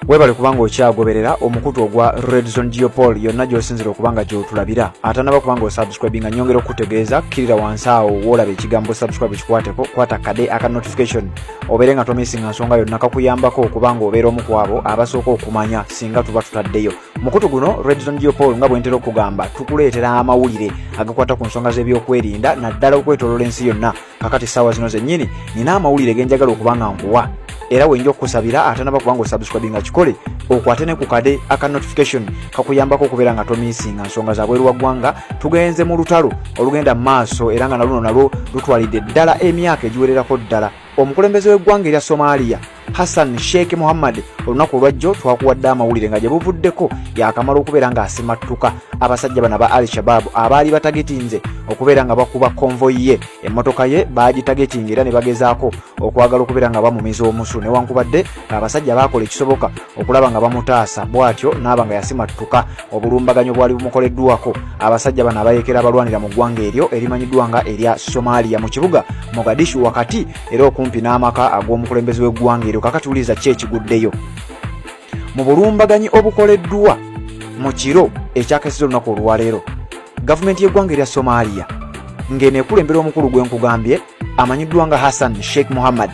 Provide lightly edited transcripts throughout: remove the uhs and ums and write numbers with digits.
webale kubanga okyagoberera omukutu ogwa Red Zone Geopol yonna gy'osinzira okubanga gy'otulabira ate naba kubanga osubscribinga nyongera okutegeeza kirira wansi awo woolaba ekigambo subscribe kikwateko kwata kade aka notification obeere nga tomisinga nsonga yonna kakuyambako okubanga obeera omu ku abo abasooka okumanya singa tuba tutaddeyo. Mukutu guno Red Zone Geopol nga bwe ntera okugamba tukuleetera amawulire agakwata ku nsonga z'ebyokwerinda naddala okwetooloola ensi yonna. Kakati ssaawa zino zennyini nina amawulire genjagala okubanga nkuwa era wenjo okusabira ate naba kubanga osubscribinga kikole okwate ne ku kade aka notification kakuyambako okubeera nga tomisinga nsonga za bweru wa ggwanga. Tugenze mu lutalo olugenda mu maaso era nga naluno nalwo lutwalidde ddala emyaka egiwererako ddala. Omukulembeze w'eggwanga erya Somalia Hassan Sheikh Mohammed olunaku olwajjo twakuwadde amawulire nga gye buvuddeko yakamala okubeera nga asimattuka abasajja bano aba Al-Shabaab abaali batagetinze okubeera nga bakuba konvoyi ye. Emmotoka ye baagitagetinga era ne bagezaako okwagala okubeera nga bamumiza omusu newankubadde abasajja baakola ekisoboka okulaba nga bamutaasa bw'atyo n'aba nga yasimattuka. Obulumbaganyo bwali bumukoleddwako abasajja bano abayeekera abalwanira mu ggwanga eryo erimanyiddwa nga erya Somalia mu kibuga Mogadishu wakati era okumpi n'amaka ag'omukulembeze w'eggwanga eryo. Kakati uliza ki ekiguddeyo mu bulumbaganyi obukoleddwa mu kiro ekyakasiza olunaku olwaleero. Gavumenti y'eggwanga erya Somalia ng'eneekulembera omukulu gwe nkugambye amanyiddwa nga Hassan Sheikh Mohammed.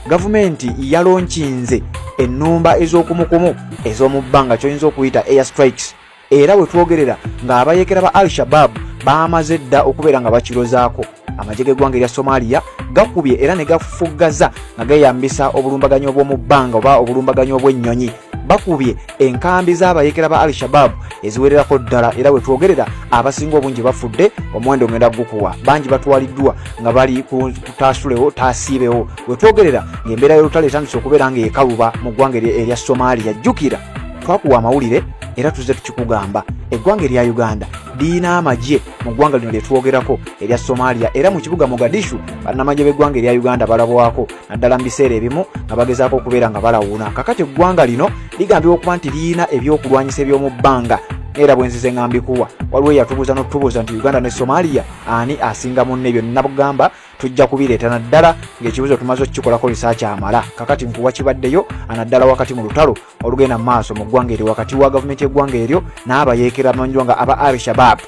Gavumenti yalonkinze ennumba ez'okumukumu ez'omu bbanga ky'oyinza okuyita air strikes era we twogerera ng'abayeekera ba Al-Shabaab baamaze dda okubeera nga bakirozaako. Amagye g'eggwanga erya Somalia gakubye era ne gafuggaza nga geyambisa obulumbaganyi obw'omu bbanga oba obulumbaganyi obw'ennyonyi. Bakubye enkambi z'abayeekera ba Al-Shabaab eziwererako ddala era we twogerera abasinga obungi bafudde omuwendo ngenda gukuwa. Bangi batwaliddwa nga bali kutaasulewo taasiibewo. We twogerera ng'embeera y'olutalo etandise okubeera ng'ekaluba mu ggwanga erya Somalia. Jjukira twakuwa amawulire era tuzze tukikugamba eggwanga erya Uganda liina amagye mu ggwanga lino lye twogerako erya Somalia era mu kibuga Mogadishu bannamagye b'eggwanga erya Uganda balabwako naddala mu biseera ebimu nga bagezaako okubeera nga balawuna. Kakati eggwanga lino ligambibwa okuba nti liina ebyokulwanyisa eby'omu bbanga era bwenzize nga mbikuwa waliwo eyatubuuza n'otubuuza nti Uganda ne Somalia ani asinga munne. Byonna bugamba tujja kubireeta naddala ng'ekibuuzo tumaze okukikolako lisaaki amala. Kakati nkuwa kibaddeyo anaddala wakati mu lutalo olugenda mu maaso mu ggwanga eryo wakati wa gavumenti y'eggwanga eryo n'abayeekera amanyiddwa nga aba Al-Shabaab.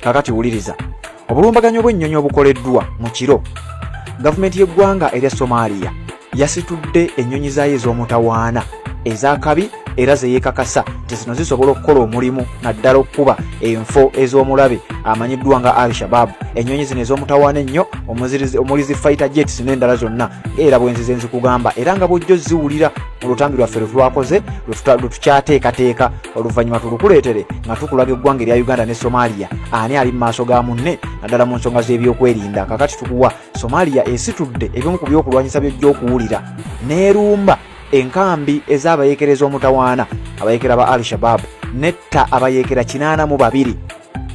Kakati wuliriza obulumbaganyi obw'ennyonyi obukoleddwa mu kiro. Gavumenti y'eggwanga erya Somalia yasitudde ennyonyi zaayo ez'omutawaana ez'akabi era zeyeekakasa nti zino zisobola okukola omulimu naddala okukuba enfo ez'omulabe amanyiddwa nga Al-Shabaab. Ennyonyi zino ez'omutawaana ennyo omuli zi fighter jets n'endala zonna era bwenzize nzikugamba era nga bw'ojjo ziwulira mu lutambi lwaffe lwe twakoze lwe tukyateekateeka oluvannyuma tulukuleetere nga tukulaga eggwanga erya Uganda ne Somalia ani ali mu maaso ga munne naddala mu nsonga z'ebyokwerinda. Kakati tukuwa Somalia esitudde ebimu ku byokulwanyisa by'ojja n'erumba enkambi ez'abayeekera ez'omutawaana abayeekera ba Al-Shabaab netta abayeekera 82.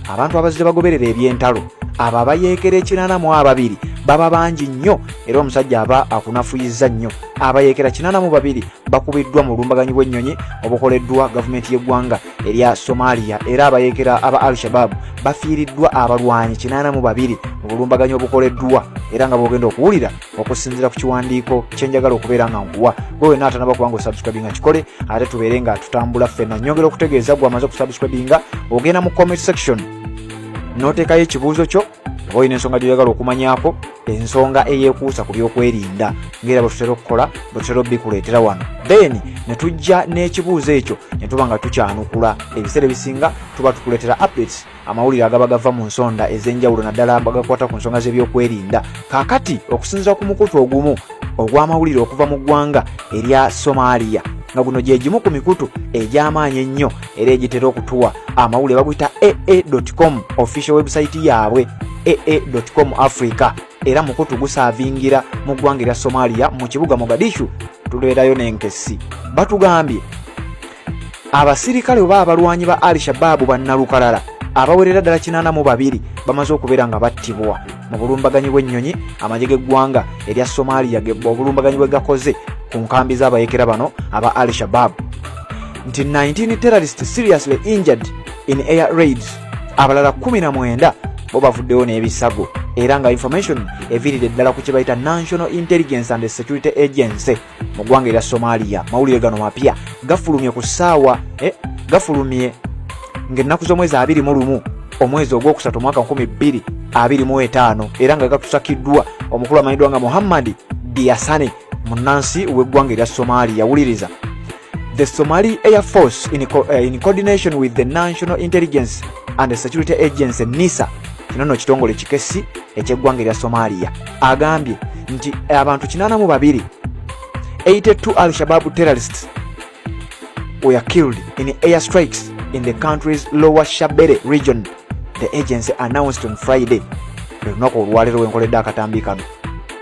Abantu abazze bagoberera ebyentalo abo abayeekera 82 baba bangi nnyo era omusajja aba akunafuyizza nnyo. Abayeekera 82 bakubiddwa mu bulumbaganyi bw'ennyonyi obukoleddwa gavumenti y'eggwanga erya Somalia era abayeekera aba Al-Shabaab bafiiriddwa abalwanyi 82 mu bulumbaganyi obukoleddwa era nga bwogenda okuwulira okusinziira ku kiwandiiko kyenjagala okubeera nga nkuwa. Gwe wenna atanaba kubanga osubscribinga kikole ate tubeere nga tutambula ffenna. Nyongera okutegeeza gwe amaze okusubscribinga ogenda mu comment section n'oteekayo ekibuuzo kyo oba olina ensonga gy'oyagala okumanyaako ensonga eyeekuusa ku byokwerinda ng'era bwe tutera okukola bwe tutera obbikuleetera wano. Then ne tujja n'ekibuuzo ekyo ne tuba nga tukyanukula. Ebiseera ebisinga tuba tukuleetera updates amawulire agaba gava mu nsonda ez'enjawulo naddala bagakwata ku nsonga z'ebyokwerinda. Kaakati okusinziira ku mukutu ogumu ogw'amawulire okuva mu ggwanga erya Somalia nga guno gye gimu ku mikutu egy'amaanyi ennyo era egitera okutuwa amawulire baguyita aa.com official website yaabwe aa.com Africa era mukutu gusaavingira mu ggwanga erya Somalia mu kibuga Mogadishu. Tuleerayo n'enkesi batugambye abasirikale oba abalwanyi ba Al-Shabaab bannalukalala abawerera ddala 82 bamaze okubeera nga battibwa mu bulumbaganyi bw'ennyonyi amagye g'eggwanga erya Somalia obulumbaganyi bwe gakoze ku nkambi z'abayeekera bano aba Al-Shabaab nti 19 terrorists seriously injured in air raids. Abalala 19 bo bavuddewo n'ebisago era nga information eviridde ddala ku kye bayita National Intelligence and Security Agency mu ggwanga erya Somalia. Mawulire gano mapya gafulumye ku ssaawa gafulumye ng'ennaku z'omwezi 21 omwezi ogwokusatu omwaka 2025 era nga gatusakiddwa omukulu amanyiddwa nga Muhammad Diasane munansi w'eggwanga erya Somalia. Wuliriza. The Somali Air Force in coordination with the National Intelligence and Security Agency NISA, kino kitongole kikesi eky'eggwanga erya Somalia, agambye nti abantu 82 Al-Shabaab terrorists were killed in airstrikes in the country's Lower Shabelle region, the agency announced on Friday. Lunaku olwaleero wenkoledde akatambi kano.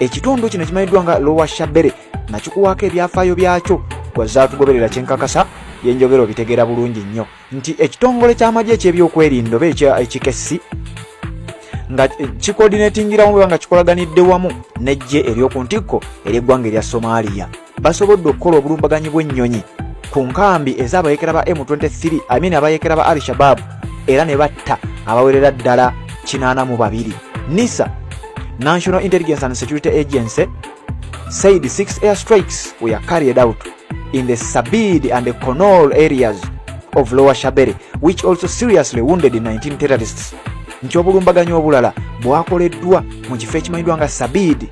Ekitundu kino kimanyiddwa nga Lower Shabelle nakikuwaako ebyafaayo byakyo gwazaatugoberera kyenkakasa yenjogero bitegeera bulungi nnyo nti ekitongole ky'amagye eky'ebyokwerinda oba ekikesi nga kikoordinatingiramu nga kikolaganidde wamu n'eggye ery'oku ntikko ery'eggwanga erya Somalia basobodde okukola obulumbaganyi bw'ennyonyi ku nkambi ez'abayekera ba M23 abayekera ba Al-Shabaab era ne batta abawerera ddala 82. NISA, National Intelligence and Security Agency, said 6 airstrikes were carried out in the Sabid and the Konol areas of Lower Shabelle, which also seriously wounded 19 terrorists. Nkyobulumbaganyi obulala bwakoleddwa mu kifo ekimanyiddwa nga Sabid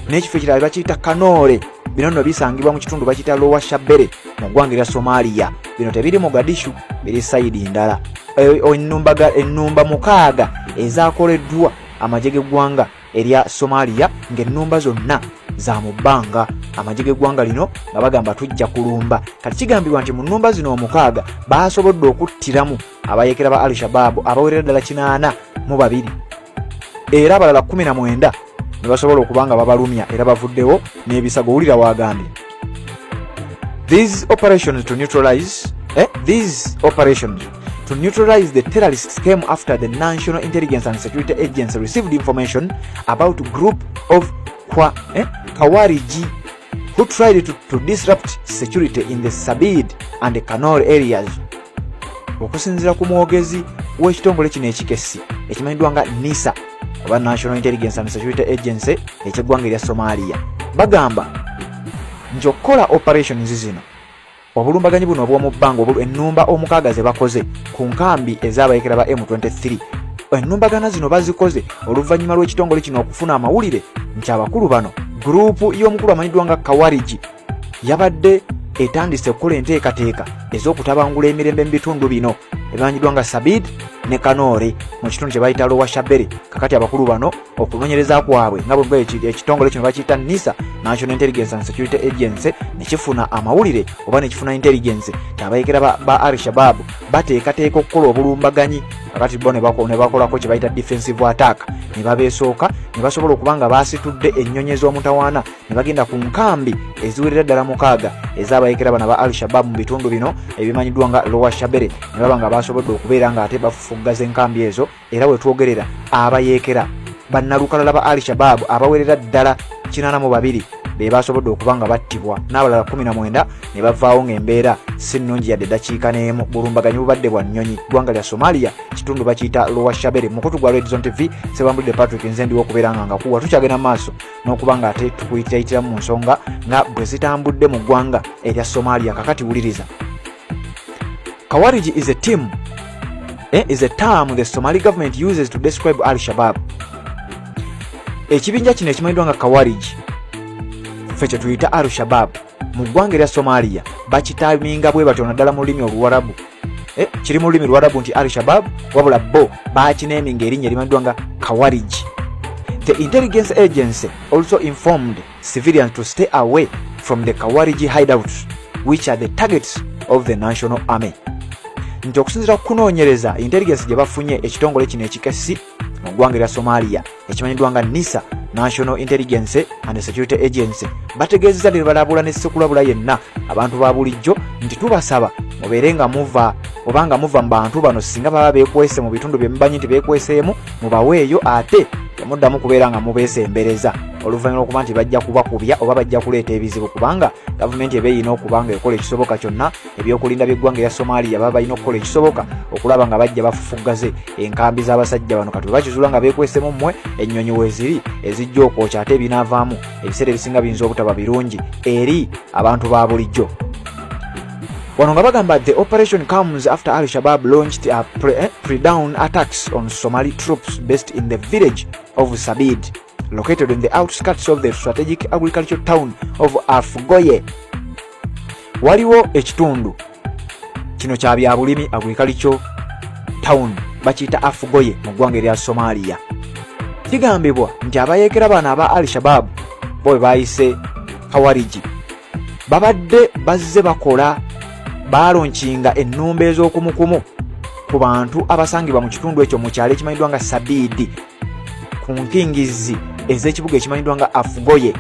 n'ekifo ekirala bakiyita Kanole. Bino nno bisangibwa mu kitundu bakiyita Lower Shabelle mu ggwanga erya Somalia. Bino tebiri Mogadishu, biri sayidi ndala. Ennumba 6 ezaakoleddwa amagye g'eggwanga erya Somalia ng'ennumba zonna za mu bbanga. Amagye g'eggwanga lino nga bagamba tujja kulumba. Kati kigambibwa nti mu nnumba zino 6 baasobodde okuttiramu abayekera ba Al-Shabaab abawerera ddala 82 era abalala 19 ne basobola okubanga babalumya era bavuddewo n'ebisago. Wulira waagambye these operations to neutralize the terrorists came after the National Intelligence and Security Agency received information about a group of Kawariji who tried to disrupt security in the Sabid and the Kanol areas. Okusinziira ku mwogezi w'ekitongole kino ekikesi ekimanyiddwa nga NISA oba National Intelligence and Security Agency eky'eggwanga erya Somalia, bagamba nti okukola operations zino obulumbaganyi buno obw'omu bbanga ennumba 6 ze bakoze ku nkambi ez'abayekera ba M23. Ennumbagana zino bazikoze oluvannyuma lw'ekitongole kino okufuna amawulire nti abakulu bano gurupu y'omukulu amanyiddwa nga Kawariji yabadde etandise okukola enteekateeka ez'okutabangula emirembe mu bitundu bino ebimanyiddwa nga Sabid ne Kanore mu kitundu kye bayita Lower Shabelle. Kakati abakulu bano okunoonyereza kwabwe nga bwe ekitongole kino bakiyita NISA, National Intelligence and Security Agency, ne kifuna amawulire oba ne kifuna intelligence nti abayekera ba Al-Shabaab bateekateeka okukola obulumbaganyi. Kakati bo ne bakolako kye bayita defensive attack, ne babeesooka ne basobola okubanga baasitudde ennyonyi z'omutawaana ne bagenda ku nkambi eziwerera ddala 6 ez'abayekera bano ba Al-Shabaab mu bitundu bino ebimanyiddwa nga Lower Shabelle ne baba nga basobodde okubeera nga ate bafufuggaza enkambi ezo. Era wetwogerera abayekera bannalukalala ba Al-Shabaab abawerera ddala 82 be basobodde okuba nga battibwa n'abalala 19 ne bavaawo ng'embeera si nnungi yadde eddakiika n'emu. Bulumbaganyi bubadde bwa nnyonyi. Ggwanga lya Somalia kitundu bakiyita Lower Shabelle. Mukutu gwa Red Zone TV Sebambulidde Patrick nze ndiwo okubeera nga kuwa tukyagenda maaso n'okuba nga ate tukuyitiratiramu mu nsonga nga bwe zitambudde mu ggwanga erya Somalia. Kakati wuliriza. Kawariji is a term the Somali government uses to describe Al-Shabaab. Ekibinja kino ekimanyiddwa nga Kawariji ffe kye tuyita Al-Shabaab mu ggwanga erya Somalia bakitaaminga bwe batyo naddala mu lulimi Oluwarabu. Kiri mu lulimi Luwarabu nti Al-Shabaab, wabula bo baakineeminga erinnya erimanyiddwa nga Kawariji. The intelligence agency also informed civilians to stay away from the Kawariji hideouts, which are the targets of the National Army. Nti okusinziira ku kunoonyereza intelligence gye bafunye ekitongole kino ekikesi mu ggwanga erya Somalia ekimanyiddwa nga NISA, National Intelligence and Security Agency, bategeezezza ne balabula ne sekulabula yenna abantu ba bulijjo nti tubasaba mubeere nga muva obanga muva mu bantu bano singa baba beekwese mu bitundu bye mubanyi nti beekweseemu mubaweeyo ate temuddamu kubeera nga mubeesembereza. oluvannyuma okuba nti bajja kubakubya oba bajja kuleeta ebizibu, kubanga gavumenti eba erina okubanga ekola ekisoboka kyonna ebyokulinda by'eggwanga erya Somalia baba balina okukola ekisoboka okulaba nga bajja bafufuggaze enkambi z'abasajja bano. Kati bakizuula nga beekwesemu mmwe ennyonyi weeziri ezijja okwokya ate ebinaavaamu ebiseera ebisinga biyinza obutaba birungi eri abantu ba bulijjo. Wano nga bagamba the operation comes after Al-Shabaab launched pre-dawn attacks on Somali troops based in the village of Sabid, located on the outskirts of the strategic agricultural town of Afgoye. Waliwo ekitundu kino kya byabulimi agricultural town bakiyita Afgoye mu ggwanga erya Somalia. Kigambibwa nti abayeekera bano aba Al-Shabaab bo bayise Kawariji babadde bazze bakola balonkinga ennumba ez'okumukumu ku bantu abasangibwa mu kitundu ekyo mu kyalo ekimanyiddwa nga Sabidi ku nkingizi ez'ekibuga ekimanyiddwa nga Afgoye.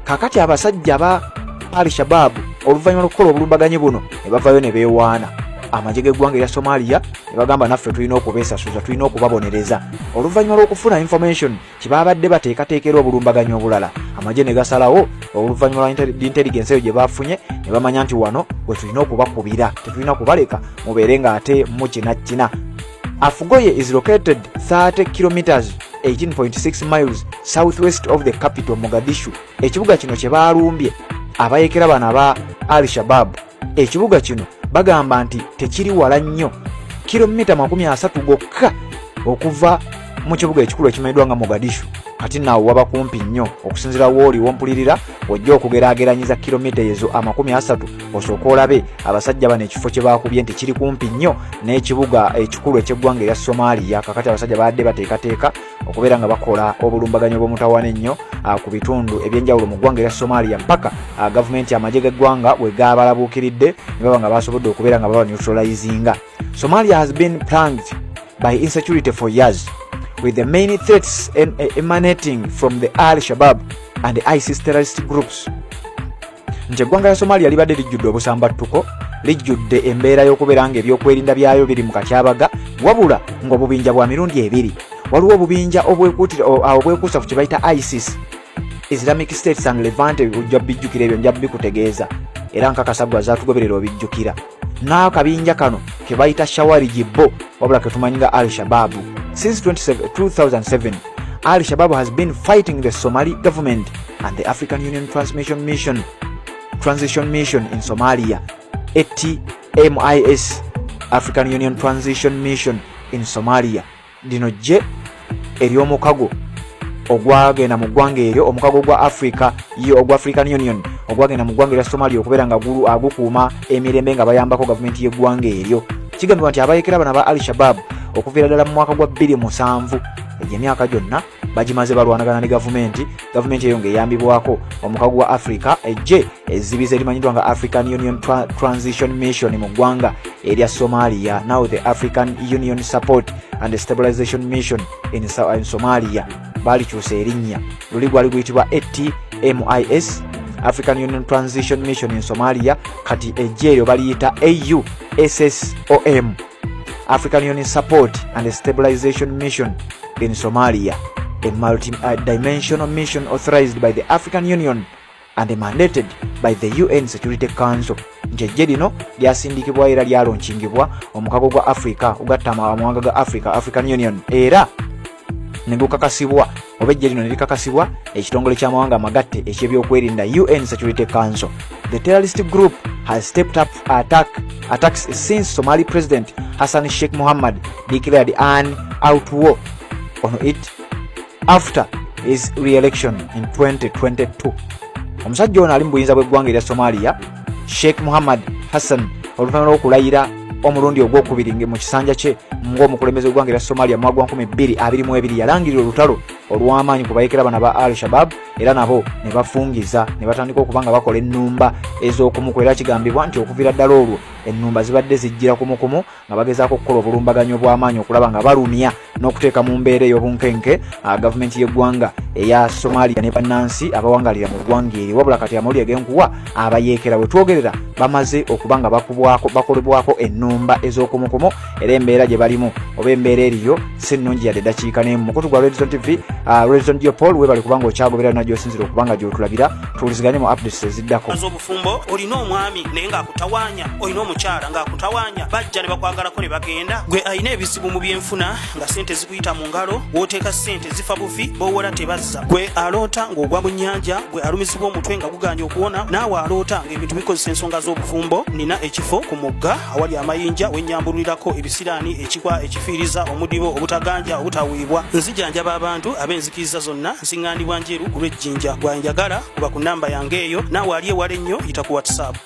Kakati abasajja ba Al-Shabaab oluvannyuma lw'okukola obulumbaganyi buno ne bavayo ne beewaana amagye g'eggwanga erya Somalia ne bagamba naffe tulina okubeesasuza, tulina okubabonereza. Oluvannyuma lw'okufuna information kibabadde bateekateekera obulumbaganyi obulala, amagye ne gasalawo oluvannyuma lwa intelligence eyo gye bafunye ne bamanya nti wano bwe tulina okubakubira, tetulina kubaleka mubeere ng'ate mukinakina. Afgoye is located 30 kilometers 18.6 miles southwest of the capital Mogadishu. Ekibuga kino kye balumbye abayeekera bano aba Al-Shabaab. Ekibuga kino bagamba nti tekiri wala nnyo, kilomita 30 gokka okuva mu kibuga ekikulu ekimanyiddwa nga Mogadishu. Kati naawe waba kumpi nnyo okusinziira w'oli wompulirira ojja okugeraageranyiza kilomita ezo 30 osooka olabe abasajja bano ekifo kye baakubye nti kiri kumpi nnyo n'ekibuga ekikulu eky'eggwanga erya Somalia. Kakati abasajja badde bateekateeka okubeera nga bakola obulumbaganyi obw'omutawaana ennyo ku bitundu ebyenjawulo mu ggwanga erya Somalia mpaka gavumenti amagye g'eggwanga bwe gaabalabuukiridde ne baba nga basobodde okubeera nga baba neutralizinga. Somalia has been plagued by insecurity for years, with the main threats emanating from the Al-Shabaab and the ISIS terrorist groups. Nti eggwanga lya Somalia libadde lijjudde obusambattuko, lijjudde embeera y'okubeera nga ebyokwerinda byayo biri mu katyabaga, wabula ng'obubinja bwa mirundi ebiri. Waliwo obubinja obwekuusa ku kye bayita ISIS, Islamic State and Levant. Ojja bijjukira ebyo nja bikutegeeza era nkakasa gwe azaatugoberera obijjukira. N'akabinja kano ke bayita Shawariji bo wabula ke tumanyi nga Al-Shabaab. Since 2007, Al-Shabaab has been fighting the Somali government and the African Union Transition Mission in Somalia, ATMIS, African Union Transition Mission in Somalia. Dino je eryomukago ogwagenda mu ggwanga eryo, omukago gwa Africa ogwa African Union ogwagenda mu ggwanga erya Somalia okubeera nga agukuuma emirembe nga bayambako gavumenti y'eggwanga eryo. Kigambibwa nti abayeekera bano aba Al-Shabaab okuviira ddala mu mwaka gwa 2007 emyaka gyonna bagimaze balwanagana ne gavumenti eyo ng'eyambibwako omukago gwa Africa ejje ezzibiza erimanyiddwa nga African Union Transition Mission mu ggwanga erya Somalia, now the African Union Support and Stabilization Mission in Somalia. Balikyusa erinnya, luli gwali guyitibwa ATMIS, African Union Transition Mission in Somalia, kati ejje eryo baliyita AUSSOM, African Union Support and Stabilization Mission in Somalia, a multi-dimensional mission authorized by the African Union and mandated by the UN Security Council. Ejje lino lyasindikibwa era lyalonkingibwa omukago gwa Africa ogatta amawanga ga African Union era ne gukakasibwa oba ejje lino ne likakasibwa ekitongole ky'amawanga amagatte eky'ebyokwerinda UN Security Council. The terrorist group has stepped up attacks since Somali President Hassan Sheikh Mohamud declared an out war on it after his re-election in 2022. Omusajja ono ali mu buyinza bw'eggwanga erya Somalia, Sheikh Mohamud Hassan, oluvannyuma lw'okulayira omulundi ogwokubiri mu kisanja kye ng'omukulembeze w'eggwanga erya Somalia mu mwaka gwa 2022 yalangirira olutalo olw'amaanyi ku bayeekera bano ba Al-Shabaab era nabo ne bafungiza ne batandika okuba nga bakola ennumba ez'okumuku. Era kigambibwa nti okuviira ddala olwo ennumba zibadde zijjira kumukumu nga bagezaako okukola obulumbaganyi obw'amaanyi okulaba nga balumya n'okuteeka mu mbeera ey'obunkenke gavumenti y'eggwanga eya Somalia ne bannansi abawangalira mu ggwanga eryo. Wabula kati amawulire g'enkuwa abayeekera bwe twogerera bamaze okuba nga bakolebwako ennumba ez'okumukumu era embeera gye balimu oba embeera eriyo si nnungi yadde eddakiika n'emu. Mukutu gwa Red Zone TV Redson Diopol webali kubanga okyagoberera najjo osinzira okubanga gyotulabira tuwuliziganye mu updates eziddako. Obufumbo olina omwami naye ng'akutawanya, olina omukyala ng'akutawanya, bajja ne bakwagalako ne bagenda. Gwe alina ebizibu mu byenfuna nga ssente zikuyita mu ngalo, w'oteeka ssente zifa bufi, b'owola tebazza. Gwe aloota ng'ogwa mu nnyanja, gwe alumizibwa omutwe nga guganja okuwona, naawe aloota ng'ebintu bikozesa ensonga z'obufumbo. Nina ekifo ku mugga awali amayinja wennyambululirako ebisiraani, ekikwa, ekifiiriza, omudibo, obutaganja, obutawiibwa. Nzijanjaba abantu ab'enzikiriza zonna, nsiŋŋaanibwa njeru ku lw'ejjinja. Bw'anjagala kuba ku nnamba yange eyo, naawe ali ewala ennyo yita ku WhatsApp.